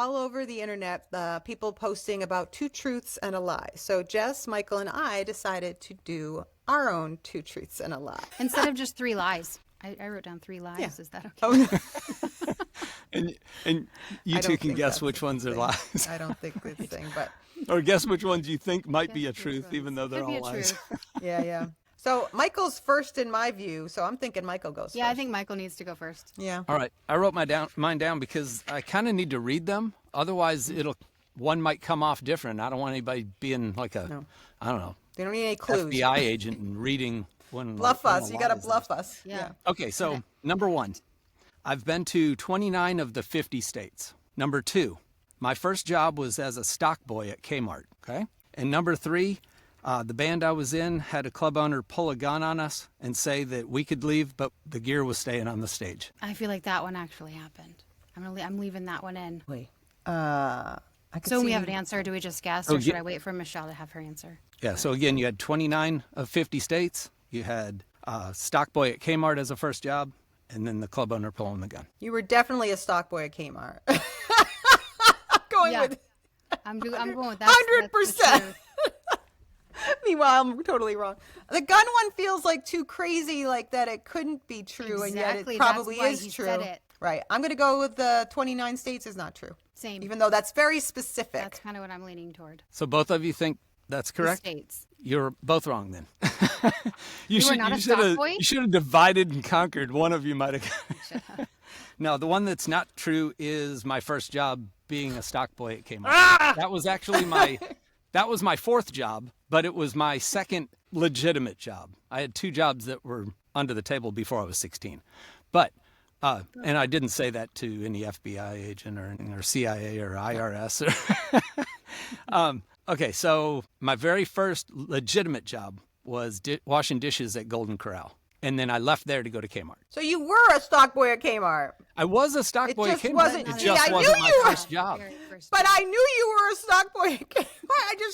all over the internet, people posting about two truths and a lie. So Jess, Michael, and I decided to do our own two truths and a lie. Instead of just three lies. I wrote down 3 lies. Yeah. Is that okay? Oh, no. And you I two don't can think guess that's which the ones are thing. lies. I don't think it's a thing, but Or guess which ones you think might Guess be a which truth, ones. even though they're Could be all a lies. truth. yeah. So Michael's first in my view, so I'm thinking Michael goes Yeah, I first. think Michael needs to go first. Yeah. All right, I wrote mine down because I kind of need to read them. Otherwise, one might come off different. I don't want anybody being like I don't know, They don't need any clues. FBI agent and reading when Bluff when us. a You lie got to is bluff there. us. Yeah. Okay, so number 1, I've been to 29 of the 50 states. Number 2, my first job was as a stock boy at Kmart. Okay, and number 3. The band I was in had a club owner pull a gun on us and say that we could leave, but the gear was staying on the stage. I feel like that one actually happened. I'm leaving that one in. Wait. I could So when see we have an answer, do we just guess, Oh, or should yeah. I wait for Michelle to have her answer? Yeah, so again, you had 29 of 50 states. You had stock boy at Kmart as a first job, and then the club owner pulling the gun. You were definitely a stock boy at Kmart. Going Yeah. with I'm going with that. 100%. Meanwhile, I'm totally wrong. The gun one feels like too crazy, like that it couldn't be true, and yet Exactly, it that's probably why is he true. said it. Right. I'm going to go with the 29 states is not true. Same. Even though that's very specific. That's kind of what I'm leaning toward. So both of you think that's The correct? states. You're both wrong then. You are not a stock boy? You should have divided and conquered. One of you might have. No, the one that's not true is my first job being a stock boy at Kmart. That was actually my fourth job, but it was my second legitimate job. I had 2 jobs that were under the table before I was 16. But and I didn't say that to any FBI agent or CIA or IRS. Okay, so my very first legitimate job was washing dishes at Golden Corral. And then I left there to go to Kmart. So you were a stock boy at Kmart. I was a stock It boy at just Kmart. wasn't- It See, just I knew wasn't my you were- first job. Very first But job. I knew you were a stock boy at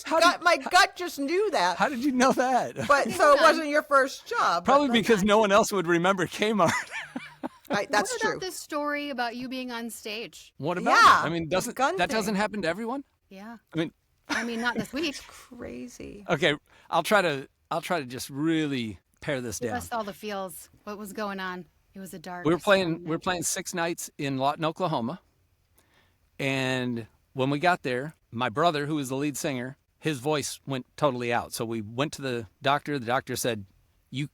Kmart. My gut just knew that. How did you know that? But so it wasn't your first job. but- Probably because no one else would remember Kmart. Right, that's what true. about this story about you being on stage? What about Yeah, it? I mean, the gun that thing. doesn't happen to everyone? Yeah. I mean, Not this week. Crazy. okay, I'll try to just really pare this Give down. us all the feels. What was going on? It was a dark. We were stormy night. playing 6 nights in Lawton, Oklahoma. And when we got there, my brother, who was the lead singer, his voice went totally out. So we went to the doctor. The doctor said, you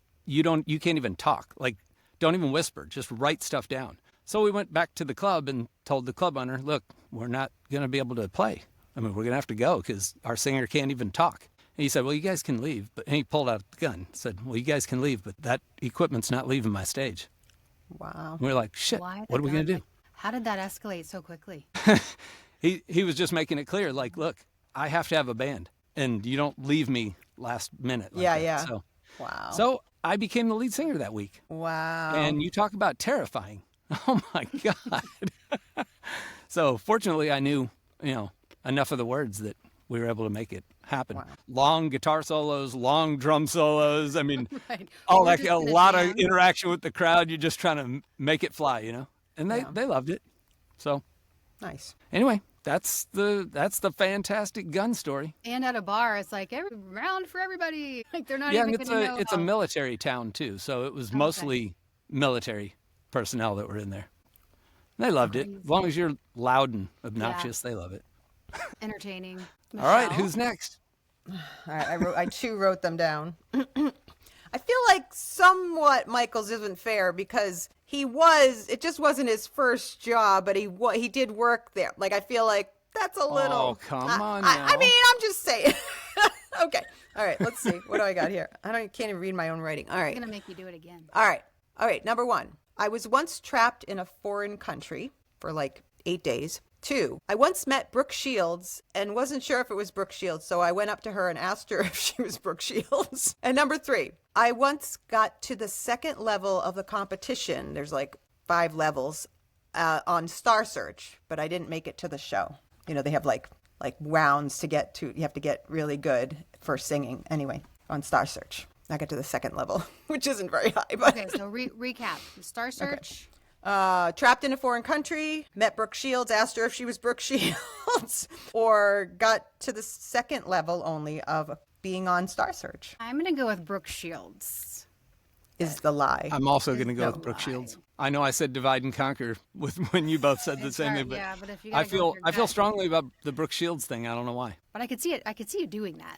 can't even talk. Like, don't even whisper. Just write stuff down. So we went back to the club and told the club owner, look, we're not going to be able to play. I mean, we're going to have to go because our singer can't even talk. And he said, well, you guys can leave. And he pulled out the gun, said, well, you guys can leave, but that equipment's not leaving my stage. Wow. And we were like, shit, Why what are we going to do? How did that escalate so quickly? He was just making it clear, like, look, I have to have a band, and you don't leave me last minute. Like Yeah, that. yeah. So, Wow. so I became the lead singer that week. Wow. And you talk about terrifying. Oh, my God. So fortunately, I knew, enough of the words that we were able to make it happen. Wow. Long guitar solos, long drum solos. I mean, Right. all We're that, just a gonna lot of jam. interaction with the crowd. You're just trying to make it fly, And they loved it. So Nice. anyway, that's the fantastic gun story. And at a bar, it's like every round for everybody. Like they're not Yeah, even and going to know. it's a how- military town too, so it was mostly military personnel that were in there. They loved it. As long as you're loud and obnoxious, they love it. entertaining. All right, Michelle? who's next? All right, I too wrote them down. I feel like somewhat Michael's isn't fair because it just wasn't his first job, but he did work there. Like, I feel like that's a little. Oh, come on I now. mean, I'm just saying. Okay. All right, let's see. What do I got here? Can't even read my own writing. All I'm right. going to make you do it again. All right. Number 1, I was once trapped in a foreign country for like 8 days. 2, I once met Brooke Shields and wasn't sure if it was Brooke Shields, so I went up to her and asked her if she was Brooke Shields. And number 3, I once got to the second level of the competition. There's like 5 levels on Star Search, but I didn't make it to the show. They have like rounds to get to. You have to get really good for singing. Anyway, on Star Search, I got to the second level, which isn't very high. But Okay, so recap. Star Search. trapped in a foreign country, met Brooke Shields, asked her if she was Brooke Shields, or got to the second level only of being on Star Search I'm going to go with Brooke Shields. is the lie. I'm also going to go no with Brooke lie. Shields. I know I said divide and conquer with when you both said the It's same hard, thing, but yeah, but if you I gotta go with your feel gut. strongly about the Brooke Shields thing. I don't know why. But I could see it. I could see you doing that.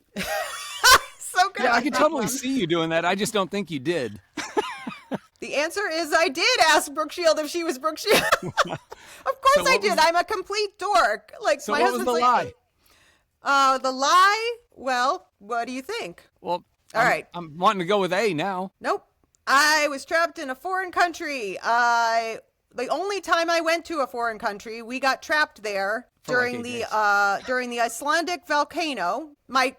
So good. Yeah, I could totally see you doing that. I just don't think you did. The answer is I did ask Brooke Shield if she was Brooke Shield. Of course So I what did. was- I'm a complete dork. Like So my what was husband's the like, lie? The lie? Well, what do you think? Well, All right. I'm wanting to go with A now. Nope. I was trapped in a foreign country. The only time I went to a foreign country, we got trapped there For like during 8 the days. during the Icelandic volcano. My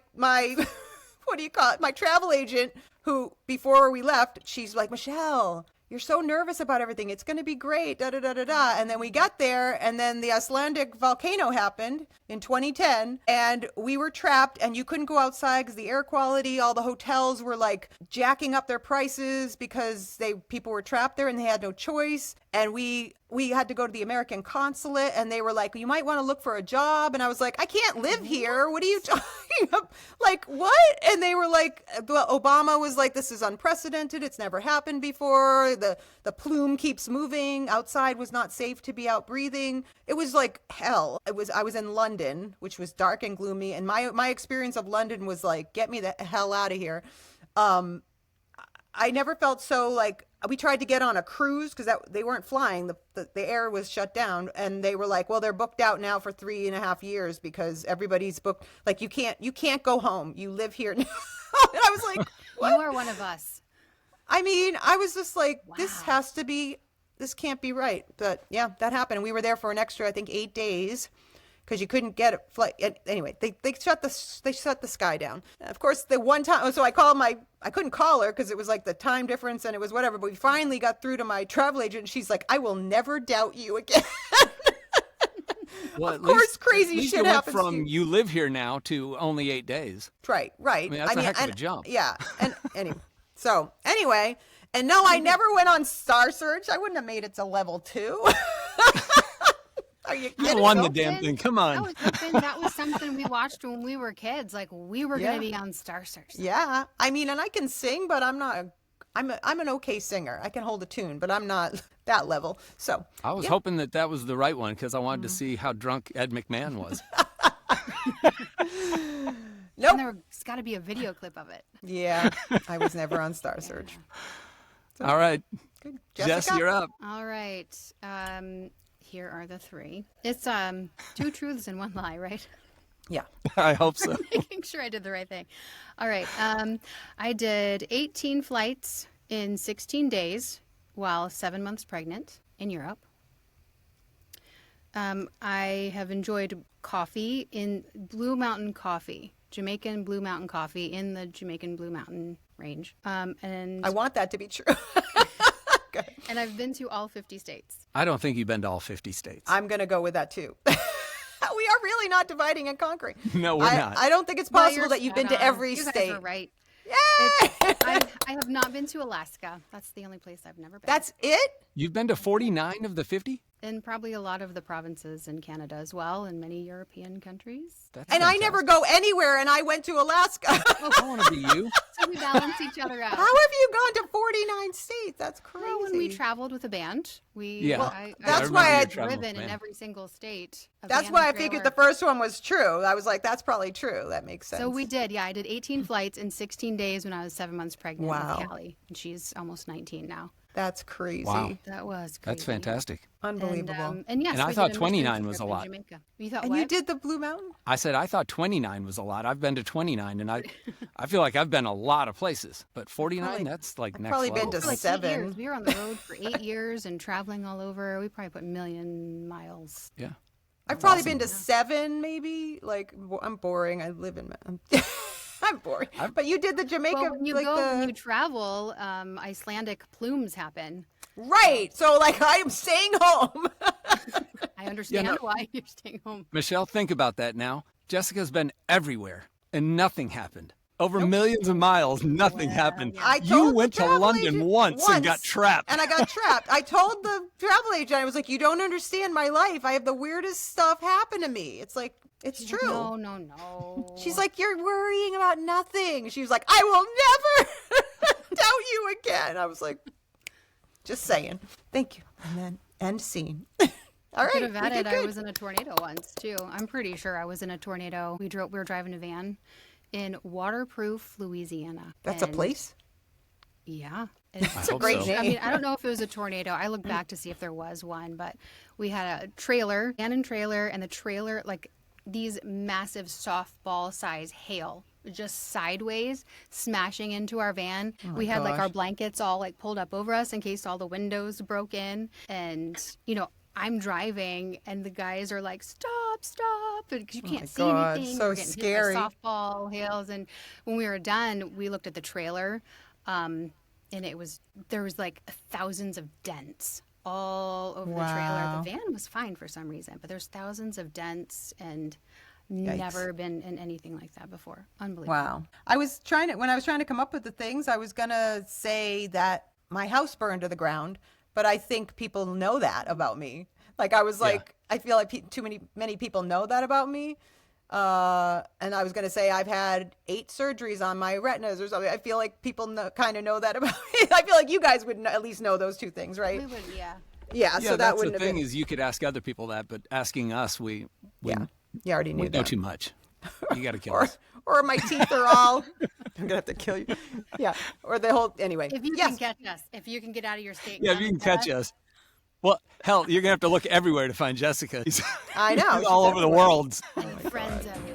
what do you call it? My travel agent, who before we left, she's like, Michelle, you're so nervous about everything. It's going to be great. Da da da da da. And then we got there, and then the Icelandic volcano happened in 2010, and we were trapped, and you couldn't go outside because the air quality. All the hotels were like jacking up their prices because people were trapped there and they had no choice. And we had to go to the American consulate, and they were like, you might want to look for a job. And I was like, I can't live here. What are you talking about? Like, what? And they were like, Obama was like, this is unprecedented. It's never happened before. The plume keeps moving. Outside was not safe to be out breathing. It was like hell. I was in London, which was dark and gloomy. And my experience of London was like, get me the hell out of here. I never felt so like, we tried to get on a cruise because they weren't flying. The air was shut down, and they were like, well, they're booked out now for 3.5 years because everybody's booked. Like, you can't go home. You live here now. And I was like, You are one of us. I mean, I was just like, Wow. this can't be right. But yeah, that happened. We were there for an extra, I think, 8 days because you couldn't get a flight. Anyway, they shut the sky down. Of course, the one time, so I couldn't call her because it was like the time difference and it was whatever. But we finally got through to my travel agent, and she's like, I will never doubt you again. Well, Of course, crazy at least shit it went happens to from you. you live here now to only 8 days. Right. I mean, that's a heck of a and- jump. Yeah. And anyway, and no, I never went on Star Search. I wouldn't have made it to level 2. Are you You kidding? won the Open. damn thing. Come on. That was something we watched when we were kids. Like we were Yeah. going to be on Star Search. Yeah. I mean, and I can sing, but I'm an okay singer. I can hold a tune, but I'm not that level. So I was hoping that was the right one because I wanted to see how drunk Ed McMahon was. nope. And there's got to be a video clip of it. Yeah. I was never on Star Search. All right, Good. Jess, Jessica? you're up. All right. Here are the 3. It's 2 truths and 1 lie, right? Yeah. I hope so. Making sure I did the right thing. All right. I did 18 flights in 16 days while 7 months pregnant in Europe. I have enjoyed coffee in Blue Mountain Coffee, Jamaican Blue Mountain Coffee in the Jamaican Blue Mountain range. And I want that to be true. and I've been to all 50 states. I don't think you've been to all 50 states. I'm going to go with that too. We are really not dividing and conquering. No, we're not. I don't think it's Well, possible you're that you've been to spot on. every You guys state. are right. Yay! I have not been to Alaska. That's the only place I've never been. That's it? You've been to 49 of the 50? And probably a lot of the provinces in Canada as well, and many European countries. That's And I never go anywhere, and I went to Alaska. I want to be you. So we balance each other out. How have you gone to 49 states? That's crazy. Well, when we traveled with a band, Yeah. Well, that's remember why you I traveled with driven in band. every single state. a That's van why I and figured trailer. the first one was true. I was like, that's probably true. That makes sense. So we did, yeah. I did 18 flights in 16 days when I was 7 months pregnant Wow. with Callie, and she's almost 19 now. That's crazy. Wow. That was crazy. That's fantastic. Unbelievable. And yes, And I we thought did a 29 mission was a trip in lot. Jamaica. You thought And what? you did the Blue Mountain? I said I thought 29 was a lot. I've been to 29, and I feel like I've been a lot of places. But 49, Probably- that's like I've next probably level. been to For like 8 7. years. We were on the road for 8 years and traveling all over. We probably put a million miles. Yeah. I've probably been to 7, maybe. Like, I'm boring. I live in. I'm boring. But you did the Jamaica. Well, when you like when you travel, Icelandic plumes happen. Right. So, like, I am staying home. I understand no. why you're staying home. Michelle, think about that now. Jessica's been everywhere, and nothing happened. Over millions of miles, nothing happened. I You told the went to travel London agent once and got trapped. And I got trapped. I told the travel agent, I was like, you don't understand my life. I have the weirdest stuff happen to me. It's like, it's She's true. like, no. She's like, you're worrying about nothing. She was like, I will never doubt you again. I was like, just saying. Thank you. And then end scene. All right. Could have we added did I good. was in a tornado once too. I'm pretty sure I was in a tornado. We were driving a van in Waterproof, Louisiana. That's a And place? Yeah. It's a great name. I mean, I don't know if it was a tornado. I looked back to see if there was one, but we had a trailer, van and trailer, and the trailer, like these massive softball size hail just sideways smashing into our van. We had like gosh. our blankets all like pulled up over us in case all the windows broke in. And, you know, I'm driving and the guys are like, stop, because you can't see God, anything. so We're getting hit by scary. softball hails. And when we were done, we looked at the trailer, and there was like thousands of dents all over the trailer. Wow. The van was fine for some reason, but there's thousands of dents and never been in anything like that before. Unbelievable. Wow. When I was trying to come up with the things, I was going to say that my house burned to the ground, but I think people know that about me. Like I was like, I feel like many people know that about me. And I was going to say I've had 8 surgeries on my retinas or something. I feel like people kind of know that about me. I feel like you guys would at least know those 2 things, right? We would, yeah. Yeah. Yeah, So that that's wouldn't the have thing been. is you could ask other people that, but asking us, we You already knew know that. too much. You got to kill Or, us. or my teeth are all. I'm gonna have to kill you. Yeah. Or the whole. Anyway. If you yes. can catch us, if you can get out of your state. Yeah, if you can catch us. Well, hell, you're gonna have to look everywhere to find Jessica. I know. She's all She's over the everywhere. world. Friends everywhere.